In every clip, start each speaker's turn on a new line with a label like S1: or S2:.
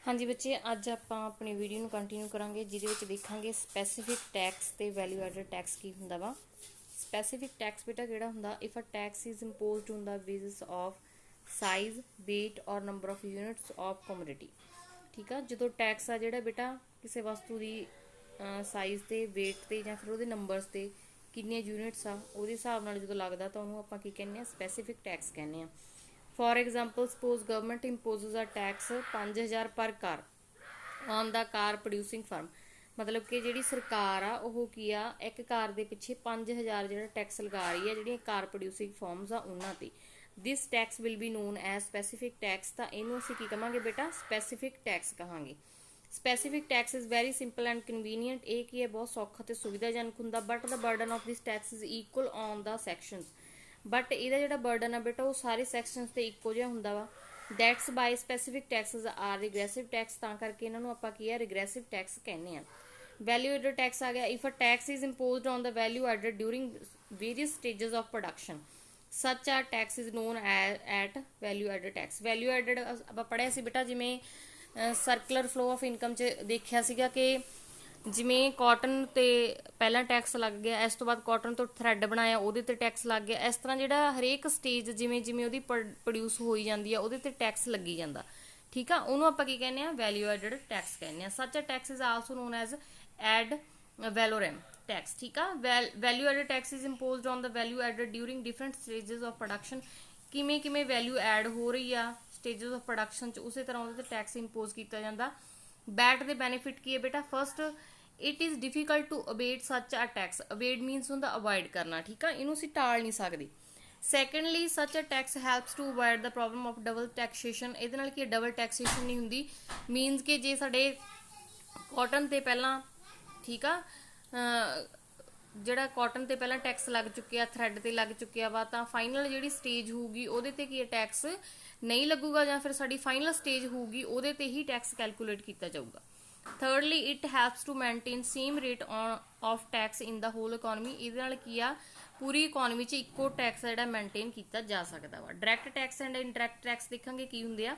S1: हाँ जी बच्चे, अज आप अपनी वीडियो में कंटिन्यू करांगे जिहदे देखांगे स्पैसीफिक टैक्स ते वैल्यू एडेड टैक्स की हुंदा वा। स्पैसीफिक टैक्स बेटा किहड़ा हुंदा, if a tax is imposed on the basis of size, weight और number of units of commodity. ठीक है, जो टैक्स आ जिहड़ा बेटा किसी वस्तु की साइज ते वेट ते जां फिर उहदे नंबरस ते कितनियां यूनिट्स आ उहदे हिसाब नाल जो लगदा तां उहनूं आपां की कहने आ, स्पैसीफिक टैक्स कहने आ। For example, suppose government imposes a tax 5000 per car on the car producing firm। मतलब कि ਜਿਹੜੀ ਸਰਕਾਰ ਆ ਉਹ ਕੀ ਆ ਇੱਕ ਕਾਰ ਦੇ ਪਿੱਛੇ 5000 ਜਿਹੜਾ ਟੈਕਸ ਲਗਾ ਰਹੀ ਹੈ ਜਿਹੜੀਆਂ ਕਾਰ ਪ੍ਰੋਡਿਊਸਿੰਗ ਫਰਮਸ ਆ ਉਹਨਾਂ ਤੇ। This tax will be known as specific tax. ਤਾਂ ਇਹਨੂੰ ਅਸੀਂ ਕੀ ਕਹਾਂਗੇ ਬੇਟਾ, ਸਪੈਸੀਫਿਕ ਟੈਕਸ ਕਹਾਂਗੇ। Specific tax is very simple and convenient. ਇਹ ਕੀ ਹੈ, ਬਹੁਤ ਸੌਖਾ ਤੇ ਸੁਵਿਧਾਜਨਕ ਹੁੰਦਾ। But the burden of this tax is equal on the sections. But ਇਹਦਾ ਜਿਹੜਾ ਬਰਡਨ ਆ ਬੇਟਾ ਉਹ ਸਾਰੇ ਸੈਕਸ਼ਨਸ ਤੇ ਇੱਕੋ ਜਿਹਾ ਹੁੰਦਾ ਵਾ। That's why specific taxes are regressive tax. ਤਾਂ ਕਰਕੇ ਇਹਨਾਂ ਨੂੰ ਆਪਾਂ ਕੀ ਆ, ਰਿਗਰੈਸਿਵ ਟੈਕਸ ਕਹਿੰਦੇ ਆ। ਵੈਲਿਊ ਐਡਡ ਟੈਕਸ ਆ ਗਿਆ, if a tax is imposed on the value added during various stages of production such a tax is known as value added tax. Value added ਆਪਾਂ ਪੜ੍ਹਿਆ ਸੀ ਬੇਟਾ, ਜਿਵੇਂ ਸਰਕੂਲਰ ਫਲੋ ਆਫ ਇਨਕਮ 'ਚ ਦੇਖਿਆ ਸੀਗਾ ਕਿ ਜਿਵੇਂ ਕਾਟਨ ਤੇ ਪਹਿਲਾਂ ਟੈਕਸ ਲੱਗ ਗਿਆ, ਇਸ ਤੋਂ ਬਾਅਦ ਕਾਟਨ ਤੋਂ ਥਰੈਡ ਬਣਾਇਆ ਉਹਦੇ ਤੇ ਟੈਕਸ ਲੱਗ ਗਿਆ। ਇਸ ਤਰ੍ਹਾਂ ਜਿਹੜਾ ਹਰੇਕ ਸਟੇਜ ਜਿਵੇਂ ਜਿਵੇਂ ਉਹਦੀ ਪ੍ਰੋਡਿਊਸ ਹੋਈ ਜਾਂਦੀ ਆ ਉਹਦੇ ਤੇ ਟੈਕਸ ਲੱਗੀ ਜਾਂਦਾ। ਠੀਕ ਆ, ਉਹਨੂੰ ਆਪਾਂ ਕੀ ਕਹਿੰਦੇ ਆ, ਵੈਲਿਊ ਐਡਡ ਟੈਕਸ ਕਹਿੰਦੇ ਆ। Such a tax is also known as ad valorem tax. ਠੀਕ ਆ, value added tax is imposed on the value added during different stages of production. ਕਿਵੇਂ ਕਿਵੇਂ ਵੈਲਿਊ ਐਡ ਹੋ ਰਹੀ ਆ ਸਟੇਜਸ ਆਫ ਪ੍ਰੋਡਕਸ਼ਨ 'ਚ, ਉਸੇ ਤਰ੍ਹਾਂ ਉਹਦੇ ਤੇ ਟੈਕਸ ਇੰਪੋਜ਼ ਕੀਤਾ ਜਾਂਦਾ। ਬੈਟ ਦੇ ਬੈਨੀਫਿਟ ਕੀ ਹੈ ਬੇਟਾ, first it is difficult to await such a tax. Await means होंदा अवॉइड करना। ठीक है, इनू असीं टाल नहीं सकते। Secondly such a tax helps to avoid the problem of double taxation. इहदे नाल की डबल टैक्सेशन नहीं हुंदी। मीनस कि जे साडे कॉटन ते पहलां, ठीक आ, ਜਿਹੜਾ ਕਾਟਨ ਤੇ ਪਹਿਲਾਂ ਟੈਕਸ ਲੱਗ ਚੁੱਕਿਆ, ਥਰੈਡ ਤੇ ਲੱਗ ਚੁੱਕਿਆ ਵਾ, ਤਾਂ ਫਾਈਨਲ ਜਿਹੜੀ ਸਟੇਜ ਹੋਊਗੀ ਉਹਦੇ ਤੇ ਕੀ ਟੈਕਸ ਨਹੀਂ ਲੱਗੂਗਾ, ਜਾਂ ਫਿਰ ਸਾਡੀ ਫਾਈਨਲ ਸਟੇਜ ਹੋਊਗੀ ਉਹਦੇ ਤੇ ਹੀ ਟੈਕਸ ਕੈਲਕੂਲੇਟ ਕੀਤਾ ਜਾਊਗਾ। Thirdly it helps to maintain same rate of tax in the whole economy. ਇਹਦੇ ਨਾਲ ਕੀ ਆ, ਪੂਰੀ ਇਕੋਨਮੀ 'ਚ ਇੱਕੋ ਟੈਕਸ ਜਿਹੜਾ ਮੇਨਟੇਨ ਕੀਤਾ ਜਾ ਸਕਦਾ ਵਾ। Direct tax and indirect tax ਦੇਖਾਂਗੇ ਕੀ ਹੁੰਦੇ ਆ।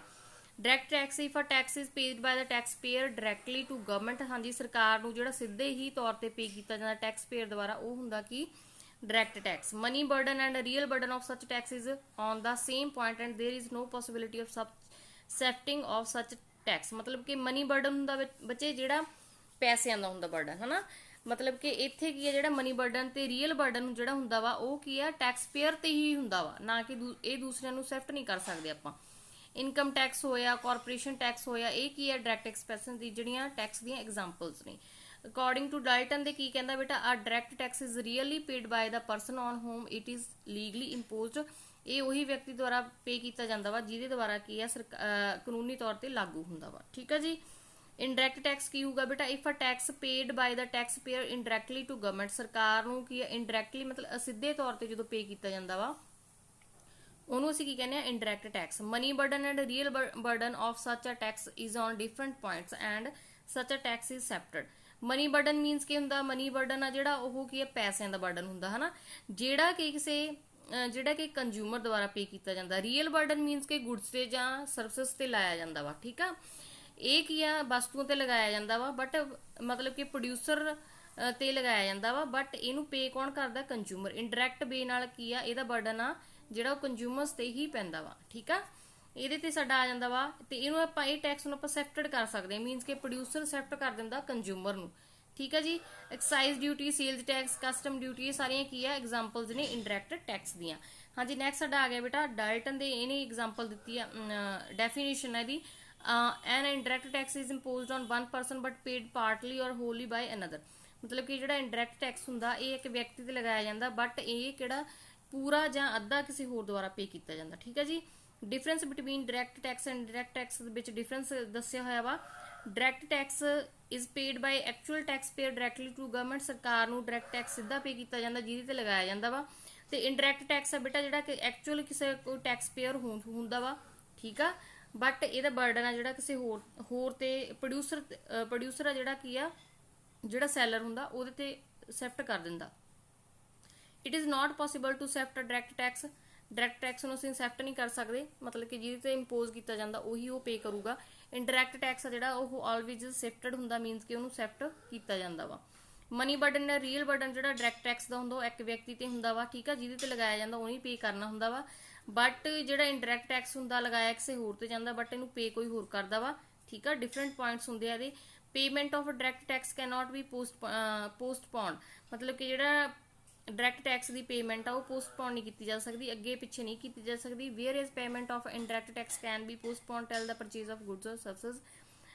S1: Direct tax if a tax is paid by the tax payer directly to government. ਹਾਂਜੀ, ਸਰਕਾਰ ਨੂੰ ਜਿਹੜਾ ਸਿੱਧੇ ਹੀ ਤੌਰ ਤੇ ਪੇ ਕੀਤਾ ਜਾਂਦਾ ਟੈਕਸ ਪੇਅਰ ਦੁਆਰਾ, ਉਹ ਹੁੰਦਾ ਕੀ, direct tax. Money burden and real burden of such tax is on the same point and there is no possibility of shifting of such tax. ਮਤਲਬ ਕਿ ਮਨੀ ਬਰਡਨ ਹੁੰਦਾ ਬੱਚੇ ਜਿਹੜਾ ਪੈਸਿਆਂ ਦਾ ਹੁੰਦਾ ਬਰਡਨ, ਹਨਾ। ਮਤਲਬ ਕਿ ਇੱਥੇ ਕੀ ਹੈ, ਜਿਹੜਾ ਮਨੀ ਬਰਡਨ ਤੇ ਰੀਅਲ ਬਰਡਨ ਜਿਹੜਾ ਹੁੰਦਾ ਵਾ ਉਹ ਕੀ ਆ, ਟੈਕਸ ਪੇਅਰ ਤੇ ਹੀ ਹੁੰਦਾ ਵਾ, ਨਾ ਕਿ ਇਹ ਦੂਸਰਿਆਂ ਨੂੰ ਸੈਫਟ ਨਹੀਂ ਕਰ ਸਕਦੇ ਆਪਾਂ। ਇਨਕਮ ਟੈਕਸ ਹੋਇਆ, ਕਾਰਪੋਰੇਸ਼ਨ ਟੈਕਸ ਹੋਇਆ, ਇਹ ਕੀ ਹੈ, ਡਾਇਰੈਕਟ ਐਕਸਪੈਂਸ ਦੀ ਜਿਹੜੀਆਂ ਟੈਕਸ ਦੀਆਂ ਐਗਜ਼ਾਮਪਲਸ ਨੇ। ਅਕੋਰਡਿੰਗ ਟੂ ਡਾਲਟਨ ਦੇ ਕੀ ਕਹਿੰਦਾ ਬੇਟਾ, a direct tax is really paid by the person on whom it is legally imposed. ਇਹ ਉਹੀ ਵਿਅਕਤੀ ਦੁਆਰਾ ਪੇ ਕੀਤਾ ਜਾਂਦਾ ਵਾ ਜਿਹਦੇ ਦੁਆਰਾ ਕੀ ਆ, ਕਾਨੂੰਨੀ ਤੌਰ ਤੇ ਲਾਗੂ ਹੁੰਦਾ ਵਾ। ਠੀਕ ਆ ਜੀ। ਇਨਡਾਇਰੈਕਟ ਟੈਕਸ ਕੀ ਹੋਊਗਾ ਬੇਟਾ, if a tax paid by the tax payer indirectly to government. ਸਰਕਾਰ ਨੂੰ ਕੀ ਆ, ਇਨਡਾਇਰੈਕਟਲੀ ਮਤਲਬ ਅਸਿੱਧੇ ਤੌਰ ਤੇ ਜਦੋਂ ਪੇ ਕੀਤਾ ਜਾਂਦਾ ਵਾ ਉਹਨੂੰ ਅਸੀਂ ਕੀ ਕਹਿੰਦੇ ਆ, indirect tax. Money burden and real burden of such a tax is on different points and such a tax is separate. Money burden means ਕੀ ਹੁੰਦਾ, ਮਨੀ ਬਰਡਨ ਆ ਜਿਹੜਾ ਉਹ ਕੀ ਹੈ, ਪੈਸਿਆਂ ਦਾ ਬਰਡਨ ਹੁੰਦਾ, ਹਨਾ, ਜਿਹੜਾ ਕਿ ਕਿਸੇ ਜਿਹੜਾ ਕਿ ਕੰਜ਼ਿਊਮਰ ਦੁਆਰਾ ਪੇ ਕੀਤਾ ਜਾਂਦਾ। ਰੀਅਲ ਬਰਡਨ ਮੀਨਸ ਕਿ ਗੁਡਸ ਤੇ ਜਾਂ ਸਰਵਿਸਿਜ਼ ਤੇ ਲਾਇਆ ਜਾਂਦਾ ਵਾ। ਠੀਕ ਆ, ਇਹ ਕੀ ਆ, ਵਸਤੂਆਂ ਤੇ ਲਗਾਇਆ ਜਾਂਦਾ ਵਾ, ਬਟ ਮਤਲਬ ਕਿ ਪ੍ਰੋਡਿਊਸਰ ਤੇ ਲਗਾਇਆ ਜਾਂਦਾ ਵਾ, ਬਟ ਇਹਨੂੰ ਪੇ ਕੌਣ ਕਰਦਾ, ਕੰਜ਼ਿਊਮਰ। ਇਨਡਾਇਰੈਕਟ ਵੇ ਨਾਲ ਕੀ ਆ, ਇਹਦਾ ਬਰਡਨ ਆ ਜਿਹੜਾ ਉਹ ਕੰਜ਼ਿਊਮਰਸ ਤੇ ਹੀ ਪੈਂਦਾ ਵਾ। ਠੀਕ ਆ, ਇਹਦੇ ਤੇ ਸਾਡਾ ਆ ਜਾਂਦਾ ਵਾ, ਤੇ ਇਹਨੂੰ ਆਪਾਂ ਇਹ ਟੈਕਸ ਨੂੰ ਆਪਾਂ ਸੈਫਟਡ ਕਰ ਸਕਦੇ ਹਾਂ। ਮੀਨਸ ਕਿ ਪ੍ਰੋਡਿਊਸਰ ਸੈਫਟ ਕਰ ਦਿੰਦਾ ਕੰਜ਼ਿਊਮਰ ਨੂੰ। ਠੀਕ ਆ ਜੀ। Excise duty, sales tax, custom duty, ਇਹ ਸਾਰੀਆਂ ਕੀ ਆ, ਐਗਜ਼ਾਮਪਲਸ ਨੇ ਇਨਡਾਇਰੈਕਟ ਟੈਕਸ ਦੀਆਂ। ਹਾਂਜੀ, ਨੈਕਸਟ ਸਾਡਾ ਆ ਗਿਆ ਬੇਟਾ ਡਾਲਟਨ ਦੇ, ਇਹਨੇ ਐਗਜ਼ਾਮਪਲ ਦਿੱਤੀ ਆ, ਡੈਫੀਨੇਸ਼ਨ ਹੈ ਇਹਦੀ। An indirect tax is imposed on one person but paid partly or wholly ਬਾय another. ਮਤਲਬ ਕਿ ਜਿਹੜਾ ਇਨਡਾਇਰੈਕਟ ਟੈਕਸ ਹੁੰਦਾ ਇਹ ਇੱਕ ਵਿਅਕਤੀ ਤੇ ਲਗਾਇਆ ਜਾਂਦਾ, ਬਟ ਇਹ ਕਿਹੜਾ ਪੂਰਾ ਜਾਂ ਅੱਧਾ ਕਿਸੇ ਹੋਰ ਦੁਆਰਾ ਪੇ ਕੀਤਾ ਜਾਂਦਾ। ਠੀਕ ਹੈ ਜੀ। Difference between direct tax and indirect tax ਦੇ ਵਿੱਚ ਡਿਫਰੈਂਸ ਦੱਸਿਆ ਹੋਇਆ ਵਾ। Direct tax is paid by actual tax payer directly to government. ਸਰਕਾਰ ਨੂੰ ਡਾਇਰੈਕਟ ਟੈਕਸ ਸਿੱਧਾ ਪੇ ਕੀਤਾ ਜਾਂਦਾ ਜਿਹਦੇ ਤੇ ਲਗਾਇਆ ਜਾਂਦਾ ਵਾ। ਤੇ ਇਨਡਾਇਰੈਕਟ ਟੈਕਸ ਆ ਬੇਟਾ ਜਿਹੜਾ ਕਿ ਐਕਚੁਅਲ ਕਿਸੇ ਕੋਈ ਟੈਕਸ ਪੇਅਰ ਹੁੰਦਾ ਵਾ। ਠੀਕ ਆ, ਬਟ ਇਹਦਾ ਬਰਡਨ ਆ ਜਿਹੜਾ ਕਿਸੇ ਹੋਰ ਤੇ ਪ੍ਰੋਡਿਊਸਰ ਆ ਜਿਹੜਾ ਕੀ ਆ, ਜਿਹੜਾ ਸੈਲਰ ਹੁੰਦਾ ਉਹਦੇ ਤੇ ਸੈਫਟ ਕਰ ਦਿੰਦਾ। It is not possible to seft a direct tax direct tax ਨੂੰ ਅਸੀਂ ਇਨਸੈਪਟ ਨਹੀਂ ਕਰ ਸਕਦੇ, ਮਤਲਬ ਕਿ ਜਿਹਦੇ ਤੇ ਇੰਪੋਜ਼ ਕੀਤਾ ਜਾਂਦਾ ਉਹੀ ਉਹ ਪੇ ਕਰੂਗਾ। ਇਨਡਾਇਰੈਕਟ ਟੈਕਸ ਆ ਜਿਹੜਾ ਉਹ ਆਲਵੇਜ਼ ਸਿਫਟਡ ਹੁੰਦਾ, ਮੀਨਸ ਕਿ ਉਹਨੂੰ ਸਿਫਟ ਕੀਤਾ ਜਾਂਦਾ ਵਾ। ਮਨੀ ਬਰਡਨ ਰੀਅਲ ਬਰਡਨ ਜਿਹੜਾ ਡਾਇਰੈਕਟ ਟੈਕਸ ਦਾ ਹੁੰਦਾ ਉਹ ਇੱਕ ਵਿਅਕਤੀ ਤੇ ਹੁੰਦਾ ਵਾ, ਠੀਕ ਆ, ਜਿਹਦੇ ਤੇ ਲਗਾਇਆ ਜਾਂਦਾ ਉਹਨੇ ਪੇ ਕਰਨਾ ਹੁੰਦਾ ਵਾ। ਬਟ ਜਿਹੜਾ ਇਨਡਾਇਰੈਕਟ ਟੈਕਸ ਹੁੰਦਾ ਲਗਾਇਆ ਕਿਸੇ ਹੋਰ ਤੇ ਜਾਂਦਾ, ਬਟ ਇਹਨੂੰ ਪੇ ਕੋਈ ਹੋਰ ਕਰਦਾ ਵਾ, ਠੀਕ ਆ। ਡਿਫਰੈਂਟ ਪੁਆਇੰਟਸ ਹੁੰਦੇ ਆ ਇਹਦੇ। Payment of direct tax can not be postpone, ਮਤਲਬ ਕਿ ਜਿਹੜਾ ਡਾਇਰੈਕਟ ਟੈਕਸ ਦੀ ਪੇਮੈਂਟ ਆ ਉਹ ਪੋਸਟਪੋਨ ਨਹੀਂ ਕੀਤੀ ਜਾ ਸਕਦੀ, ਅੱਗੇ ਪਿੱਛੇ ਨਹੀਂ ਕੀਤੀ ਜਾ ਸਕਦੀ। Where is payment of indirect tax can be postpone till the purchase of goods ਔਰ ਸਰਵਿਸਿਜ਼।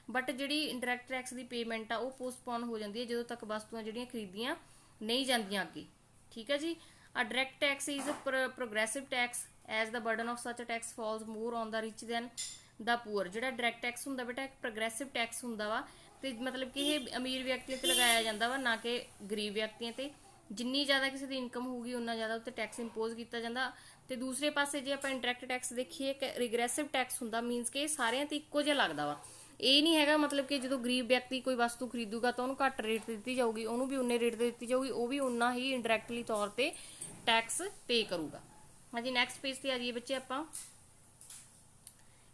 S1: ਬਟ ਜਿਹੜੀ ਇਨਡਾਇਰੈਕਟ ਟੈਕਸ ਦੀ ਪੇਮੈਂਟ ਆ ਉਹ ਪੋਸਟਪੋਨ ਹੋ ਜਾਂਦੀ ਹੈ ਜਦੋਂ ਤੱਕ ਵਸਤੂਆਂ ਜਿਹੜੀਆਂ ਖਰੀਦੀਆਂ ਨਹੀਂ ਜਾਂਦੀਆਂ ਅੱਗੇ, ਠੀਕ ਹੈ ਜੀ। A direct tax is progressive tax as the burden of such tax falls more on the rich than the poor. ਜਿਹੜਾ ਡਾਇਰੈਕਟ ਟੈਕਸ ਹੁੰਦਾ ਬੇਟਾ ਇੱਕ ਪ੍ਰੋਗਰੈਸਿਵ ਟੈਕਸ ਹੁੰਦਾ ਵਾ, ਤੇ ਮਤਲਬ ਕਿ ਇਹ ਅਮੀਰ ਵਿਅਕਤੀਆਂ ਤੇ ਲਗਾਇਆ ਜਾਂਦਾ ਵਾ, ਨਾ ਕਿ ਗਰੀਬ ਵਿਅਕਤੀਆਂ ਤੇ। ਜਿੰਨੀ ਜ਼ਿਆਦਾ ਕਿਸੇ ਦੀ ਇਨਕਮ ਹੋਊਗੀ ਉਨਾ ਜ਼ਿਆਦਾ ਉੱਤੇ ਟੈਕਸ ਇੰਪੋਜ਼ ਕੀਤਾ ਜਾਂਦਾ। ਤੇ ਦੂਸਰੇ ਪਾਸੇ ਜੇ ਆਪਾਂ ਇਨਡਾਇਰੈਕਟ ਟੈਕਸ ਦੇਖੀਏ ਕਿ ਰਿਗਰੈਸਿਵ ਟੈਕਸ ਹੁੰਦਾ, ਮੀਨਸ ਕਿ ਇਹ ਸਾਰਿਆਂ ਤੇ ਇੱਕੋ ਜਿਹਾ ਲੱਗਦਾ ਵਾ। ਇਹ ਨਹੀਂ ਹੈਗਾ ਮਤਲਬ ਕਿ ਜਦੋਂ ਗਰੀਬ ਵਿਅਕਤੀ ਕੋਈ ਵਸਤੂ ਖਰੀਦੂਗਾ ਤਾਂ ਉਹਨੂੰ ਘੱਟ ਰੇਟ ਤੇ ਦਿੱਤੀ ਜਾਊਗੀ, ਉਹਨੂੰ ਵੀ ਉਨੇ ਰੇਟ ਤੇ ਦਿੱਤੀ ਜਾਊਗੀ, ਉਹ ਵੀ ਉਨਾ ਹੀ ਇਨਡਾਇਰੈਕਟਲੀ ਤੌਰ ਤੇ ਟੈਕਸ ਪੇ ਕਰੂਗਾ। ਹਾਂਜੀ, ਨੈਕਸਟ ਪੇਜ ਤੇ ਆ ਜਾਈਏ ਬੱਚੇ ਆਪਾਂ।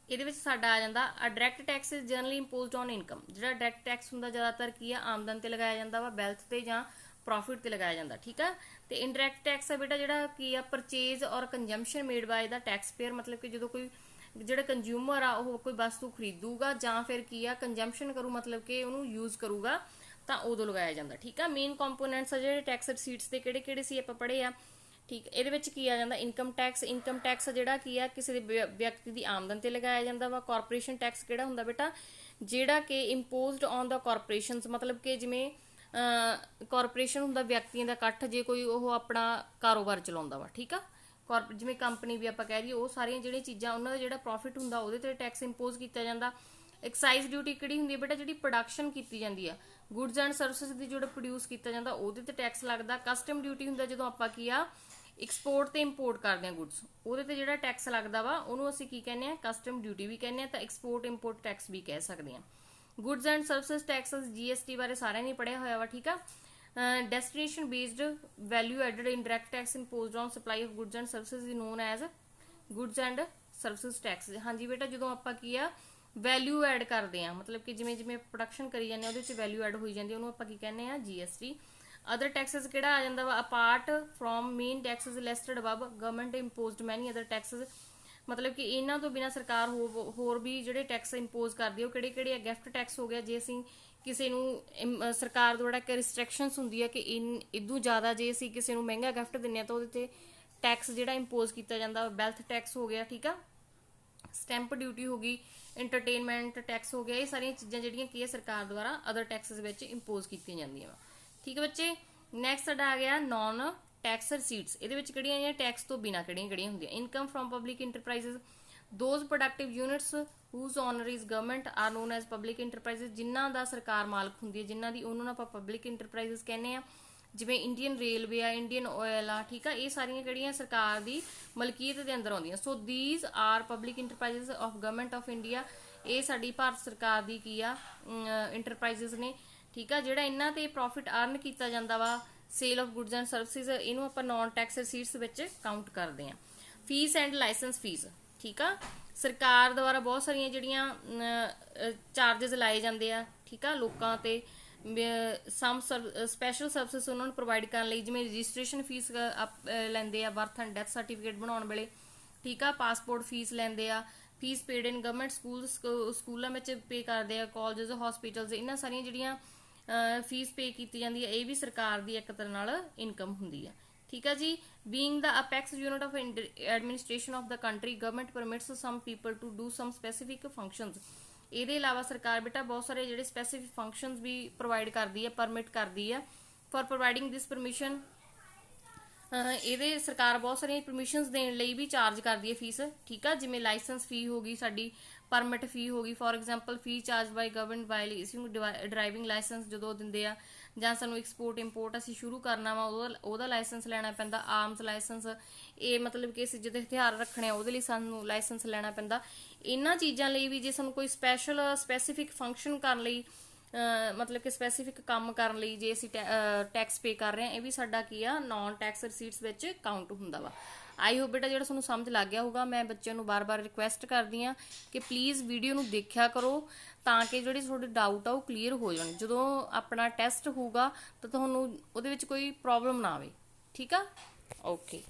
S1: ਇਹਦੇ ਵਿੱਚ ਸਾਡਾ ਆ ਜਾਂਦਾ direct tax is generally imposed on income. ਜਿਹੜਾ ਡਾਇਰੈਕਟ ਟੈਕਸ ਹੁੰਦਾ ਜ਼ਿਆਦਾਤਰ ਕੀ ਆ ਆਮਦਨ ਤੇ ਲਗਾਇਆ ਜਾਂਦਾ ਵਾ, ਵੈਲਥ ਤੇ ਜਾਂ ਪ੍ਰੋਫਿਟ ਤੇ ਲਗਾਇਆ ਜਾਂਦਾ, ਠੀਕ ਆ। ਤੇ ਇਨਡਾਇਰੈਕਟ ਟੈਕਸ ਆ ਬੇਟਾ ਜਿਹੜਾ ਕੀ ਆ ਪਰਚੇਜ਼ ਔਰ ਕੰਜ਼ੰਪਸ਼ਨ ਮੇਡ ਬਾਏ ਦਾ ਟੈਕਸ ਪੇਅਰ, ਮਤਲਬ ਕਿ ਜਦੋਂ ਕੋਈ ਜਿਹੜਾ ਕੰਜ਼ਿਊਮਰ ਆ ਉਹ ਕੋਈ ਵਸਤੂ ਖਰੀਦੂਗਾ ਜਾਂ ਫਿਰ ਕੀ ਆ ਕੰਜ਼ੰਪਸ਼ਨ ਕਰੂ, ਮਤਲਬ ਕਿ ਉਹਨੂੰ ਯੂਜ਼ ਕਰੂਗਾ, ਤਾਂ ਉਦੋਂ ਲਗਾਇਆ ਜਾਂਦਾ, ਠੀਕ ਆ। ਮੇਨ ਕੰਪੋਨੈਂਟਸ ਆ ਜਿਹੜੇ ਟੈਕਸ ਰਿਸੀਟਸ ਦੇ ਕਿਹੜੇ ਕਿਹੜੇ ਸੀ ਆਪਾਂ ਪੜ੍ਹੇ ਆ, ਠੀਕ। ਇਹਦੇ ਵਿੱਚ ਕੀ ਆ ਜਾਂਦਾ ਇਨਕਮ ਟੈਕਸ। ਇਨਕਮ ਟੈਕਸ ਜਿਹੜਾ ਕੀ ਆ ਕਿਸੇ ਦੇ ਵਿਅਕਤੀ ਦੀ ਆਮਦਨ ਤੇ ਲਗਾਇਆ ਜਾਂਦਾ ਵਾ। ਕਾਰਪੋਰੇਸ਼ਨ ਟੈਕਸ ਕਿਹੜਾ ਹੁੰਦਾ ਬੇਟਾ ਜਿਹੜਾ ਕਿ ਇੰਪੋਜ਼ਡ ਔਨ ਦਾ ਕਾਰਪੋਰੇਸ਼ਨਸ, ਮਤਲਬ ਕਿ ਜਿਵੇਂ ਕਾਰਪੋਰੇਸ਼ਨ ਹੁੰਦਾ ਵਿਅਕਤੀਆਂ ਦਾ ਇਕੱਠ, ਜੇ ਕੋਈ ਉਹ ਆਪਣਾ ਕਾਰੋਬਾਰ ਚਲਾਉਂਦਾ ਵਾ, ਠੀਕ ਆ। ਜਿਵੇਂ ਕੰਪਨੀ ਵੀ ਆਪਾਂ ਕਹਿ ਦਈਏ, ਉਹ ਸਾਰੀਆਂ ਜਿਹੜੀਆਂ ਚੀਜ਼ਾਂ ਉਹਨਾਂ ਦਾ ਜਿਹੜਾ ਪ੍ਰੋਫਿਟ ਹੁੰਦਾ ਉਹਦੇ ਤੇ ਟੈਕਸ ਇੰਪੋਜ਼ ਕੀਤਾ ਜਾਂਦਾ। ਐਕਸਾਈਜ਼ ਡਿਊਟੀ ਕਿਹੜੀ ਹੁੰਦੀ ਹੈ ਬੇਟਾ ਜਿਹੜੀ ਪ੍ਰੋਡਕਸ਼ਨ ਕੀਤੀ ਜਾਂਦੀ ਆ, ਗੁੱਡਸ ਐਂਡ ਸਰਵਿਸਿਜ਼ ਦੀ ਜਿਹੜਾ ਪ੍ਰੋਡਿਊਸ ਕੀਤਾ ਜਾਂਦਾ ਉਹਦੇ ਤੇ ਟੈਕਸ ਲੱਗਦਾ। ਕਸਟਮ ਡਿਊਟੀ ਹੁੰਦਾ ਜਦੋਂ ਆਪਾਂ ਕੀ ਆ ਐਕਸਪੋਰਟ ਤੇ ਇੰਪੋਰਟ ਕਰਦੇ ਆ ਗੁੱਡਸ, ਉਹਦੇ ਤੇ ਜਿਹੜਾ ਟੈਕਸ ਲੱਗਦਾ ਵਾ ਉਹਨੂੰ ਅਸੀਂ ਕੀ ਕਹਿੰਦੇ ਆ ਕਸਟਮ ਡਿਊਟੀ ਵੀ ਕਹਿੰਦੇ ਆ, ਤਾਂ ਐਕਸਪੋਰਟ ਇੰਪੋਰਟ ਟੈਕਸ ਵੀ ਕਹਿ ਸਕਦੇ ਆ। Goods and services taxes GST ਬਾਰੇ ਸਾਰਿਆਂ ਨੇ ਪੜ੍ਹਿਆ ਹੋਇਆ ਵਾ, ਠੀਕ ਆ। Destination based value added indirect tax imposed on supply of goods and services is known as goods and services tax. ਹਾਂਜੀ ਬੇਟਾ ਜਦੋਂ ਆਪਾਂ ਕੀ ਆ ਵੈਲਿਊ ਐਡ ਕਰਦੇ ਆ, ਮਤਲਬ ਕਿ ਜਿਵੇਂ ਜਿਵੇਂ ਪ੍ਰੋਡਕਸ਼ਨ ਕਰੀ ਜਾਂਦੇ ਆ ਉਹਦੇ ਵਿੱਚ ਵੈਲਿਊ ਐਡ ਹੋਈ ਜਾਂਦੀ, ਉਹਨੂੰ ਆਪਾਂ ਕੀ ਕਹਿੰਦੇ ਆ GST। ਅਦਰ ਟੈਕਸਸ ਕਿਹੜਾ ਆ ਜਾਂਦਾ ਵਾ apart from main taxes listed above government imposed many other Texas, ਮਤਲਬ ਕਿ ਇਹਨਾਂ ਤੋਂ ਬਿਨਾਂ ਸਰਕਾਰ ਹੋਰ ਵੀ ਜਿਹੜੇ ਟੈਕਸ ਇੰਪੋਜ਼ ਕਰਦੀ ਹੈ ਉਹ ਕਿਹੜੇ ਕਿਹੜੇ ਆ। ਗਿਫਟ ਟੈਕਸ ਹੋ ਗਿਆ, ਜੇ ਅਸੀਂ ਕਿਸੇ ਨੂੰ ਸਰਕਾਰ ਦੁਆਰਾ ਇੱਕ ਰਿਸਟ੍ਰਿਕਸ਼ਨਸ ਹੁੰਦੀ ਹੈ ਕਿ ਇਦੋਂ ਜ਼ਿਆਦਾ ਜੇ ਅਸੀਂ ਕਿਸੇ ਨੂੰ ਮਹਿੰਗਾ ਗਿਫਟ ਦਿੰਦੇ ਆ ਤਾਂ ਉਹਦੇ ਤੇ ਟੈਕਸ ਜਿਹੜਾ ਇੰਪੋਜ਼ ਕੀਤਾ ਜਾਂਦਾ। ਵੈਲਥ ਟੈਕਸ ਹੋ ਗਿਆ, ਠੀਕ ਆ। ਸਟੈਂਪ ਡਿਊਟੀ ਹੋ ਗਈ, ਐਂਟਰਟੇਨਮੈਂਟ ਟੈਕਸ ਹੋ ਗਿਆ। ਇਹ ਸਾਰੀਆਂ ਚੀਜ਼ਾਂ ਜਿਹੜੀਆਂ ਕੀ ਹੈ ਸਰਕਾਰ ਦੁਆਰਾ ਅਦਰ ਟੈਕਸਸ ਵਿੱਚ ਇੰਪੋਜ਼ ਕੀਤੀਆਂ ਜਾਂਦੀਆਂ ਵਾ, ਠੀਕ ਹੈ ਬੱਚੇ। ਨੈਕਸਟ ਸਾਡਾ ਆ ਗਿਆ ਨੌਨ ਟੈਕਸ ਰਸੀਟਸ। ਇਹਦੇ ਵਿੱਚ ਕਿਹੜੀਆਂ ਆਈਆਂ ਟੈਕਸ ਤੋਂ ਬਿਨਾਂ ਕਿਹੜੀਆਂ ਹੁੰਦੀਆਂ। Income from public enterprises, those productive units whose owner is government are known as public enterprises, ਜਿਨ੍ਹਾਂ ਦਾ ਸਰਕਾਰ ਮਾਲਕ ਹੁੰਦੀ ਹੈ, ਜਿਨ੍ਹਾਂ ਦੀ ਉਹਨਾਂ ਨੂੰ ਆਪਾਂ ਪਬਲਿਕ ਇੰਟਰਪ੍ਰਾਈਜ਼ਸ ਕਹਿੰਦੇ ਆ। ਜਿਵੇਂ ਇੰਡੀਅਨ ਰੇਲਵੇ ਆ, ਇੰਡੀਅਨ ਆਇਲ ਆ, ਠੀਕ ਆ। ਇਹ ਸਾਰੀਆਂ ਕਿਹੜੀਆਂ ਸਰਕਾਰ ਦੀ ਮਲਕੀਅਤ ਦੇ ਅੰਦਰ ਆਉਂਦੀਆਂ। So these are public enterprises of government of India. ਇਹ ਸਾਡੀ ਭਾਰਤ ਸਰਕਾਰ ਦੀ ਕੀ ਆ ਇੰਟਰਪ੍ਰਾਈਜ਼ਸ ਨੇ, ਠੀਕ ਆ। ਜਿਹੜਾ ਇਹਨਾਂ ਤੇ ਪ੍ਰੋਫਿਟ ਅਰਨ ਕੀਤਾ ਜਾਂਦਾ ਵਾ sale of goods and services, ਇਹਨੂੰ ਆਪਾਂ ਨੌਨ ਟੈਕਸ ਰਸੀਟਸ ਵਿੱਚ ਕਾਊਂਟ ਕਰਦੇ ਆ। ਫੀਸ ਐਂਡ ਲਾਇਸੈਂਸ ਫੀਸ, ਠੀਕ ਆ। ਸਰਕਾਰ ਦੁਆਰਾ ਬਹੁਤ ਸਾਰੀਆਂ ਜਿਹੜੀਆਂ ਚਾਰजेस ਲਾਏ ਜਾਂਦੇ ਆ, ਠੀਕ ਆ, ਲੋਕਾਂ ਤੇ ਸਮ ਸਪੈਸ਼ਲ ਸਰਵਿਸਿਜ਼ ਉਹਨਾਂ ਨੂੰ ਪ੍ਰੋਵਾਈਡ ਕਰਨ ਲਈ, ਜਿਵੇਂ ਰਜਿਸਟ੍ਰੇਸ਼ਨ ਫੀਸ ਲੈਂਦੇ ਆ ਬਰਥ ਐਂਡ ਡੈਥ ਸਰਟੀਫਿਕੇਟ ਬਣਾਉਣ ਵੇਲੇ, ਠੀਕ ਆ। ਪਾਸਪੋਰਟ ਫੀਸ ਲੈਂਦੇ ਆ। ਫੀਸ ਪੇਡ ਇਨ ਗਵਰਨਮੈਂਟ ਸਕੂਲਾਂ ਵਿੱਚ ਪੇ ਕਰਦੇ ਆ, ਕਾਲਜਸ ਹਸਪੀਟਲਸ, ਇਹਨਾਂ ਸਾਰੀਆਂ ਜਿਹੜੀਆਂ ਫੀਸ ਪੇ ਕੀਤੀ ਜਾਂਦੀ ਹੈ ਇਹ ਵੀ ਸਰਕਾਰ ਦੀ ਇੱਕ ਤਰ੍ਹਾਂ ਨਾਲ ਇਨਕਮ ਹੁੰਦੀ ਆ, ਠੀਕ ਆ ਜੀ। Being the apex unit of administration of the country, government permits some people to do some specific functions. ਇਹਦੇ ਇਲਾਵਾ ਸਰਕਾਰ ਬੇਟਾ ਬਹੁਤ ਸਾਰੇ ਜਿਹੜੇ ਸਪੈਸੀਫਿਕ ਫੰਕਸ਼ਨਸ ਵੀ ਪ੍ਰੋਵਾਈਡ ਕਰਦੀ ਹੈ, ਪਰਮਿਟ ਕਰਦੀ ਹੈ। ਫॉर ਪ੍ਰੋਵਾਈਡਿੰਗ ਦਿਸ ਪਰਮਿਸ਼ਨ, ਇਹਦੇ ਸਰਕਾਰ ਬਹੁਤ ਸਾਰੀਆਂ ਪਰਮਿਸ਼ਨਸ ਦੇਣ ਲਈ ਵੀ ਚਾਰਜ ਕਰਦੀ ਹੈ ਫੀਸ, ਠੀਕ ਆ। ਜਿਵੇਂ ਲਾਇਸੈਂਸ ਫੀ ਹੋ ਗਈ ਸਾਡੀ, ਪਰਮਿਟ ਫੀ ਹੋ ਗਈ। For example fee charge by government while issuing driving licence ਜਦੋਂ ਦਿੰਦੇ ਆ, ਜਾਂ ਸਾਨੂੰ ਐਕਸਪੋਰਟ ਇੰਪੋਰਟ ਅਸੀਂ ਸ਼ੁਰੂ ਕਰਨਾ ਵਾ ਉਹਦਾ ਲਾਇਸੈਂਸ ਲੈਣਾ ਪੈਂਦਾ। ਆਰਮਸ ਲਾਇਸੈਂਸ, ਇਹ ਮਤਲਬ ਕਿ ਅਸੀਂ ਜਦੋਂ ਹਥਿਆਰ ਰੱਖਣੇ ਆ ਉਹਦੇ ਲਈ ਸਾਨੂੰ ਲਾਇਸੈਂਸ ਲੈਣਾ ਪੈਂਦਾ। ਇਹਨਾਂ ਚੀਜ਼ਾਂ ਲਈ ਵੀ ਜੇ ਸਾਨੂੰ ਕੋਈ ਸਪੈਸੀਫਿਕ ਫੰਕਸ਼ਨ ਕਰਨ ਲਈ, ਮਤਲਬ ਕਿ ਸਪੈਸੀਫਿਕ ਕੰਮ ਕਰਨ ਲਈ ਜੇ ਅਸੀਂ ਟੈਕਸ ਪੇ ਕਰ ਰਹੇ ਹਾਂ, ਇਹ ਵੀ ਸਾਡਾ ਕੀ ਆ ਨੌਨ ਟੈਕਸ ਰਸੀਟਸ ਵਿੱਚ ਕਾਊਂਟ ਹੁੰਦਾ ਵਾ। आई होप बेटा ਜਿਹੜਾ ਤੁਹਾਨੂੰ ਸਮਝ ਲੱਗ ਗਿਆ ਹੋਊਗਾ। ਮੈਂ ਬੱਚਿਆਂ ਨੂੰ ਬਾਰ-ਬਾਰ ਰਿਕੁਐਸਟ ਕਰਦੀ ਹਾਂ ਕਿ ਪਲੀਜ਼ ਵੀਡੀਓ ਨੂੰ ਦੇਖਿਆ ਕਰੋ ਤਾਂ ਕਿ ਜਿਹੜੇ ਤੁਹਾਡੇ ਡਾਊਟ ਆ ਉਹ ਕਲੀਅਰ ਹੋ ਜਾਣ। ਜਦੋਂ ਆਪਣਾ ਟੈਸਟ ਹੋਊਗਾ ਤਾਂ ਤੁਹਾਨੂੰ ਉਹਦੇ ਵਿੱਚ ਕੋਈ ਪ੍ਰੋਬਲਮ ਨਾ ਆਵੇ। ਠੀਕ ਆ, ਓਕੇ।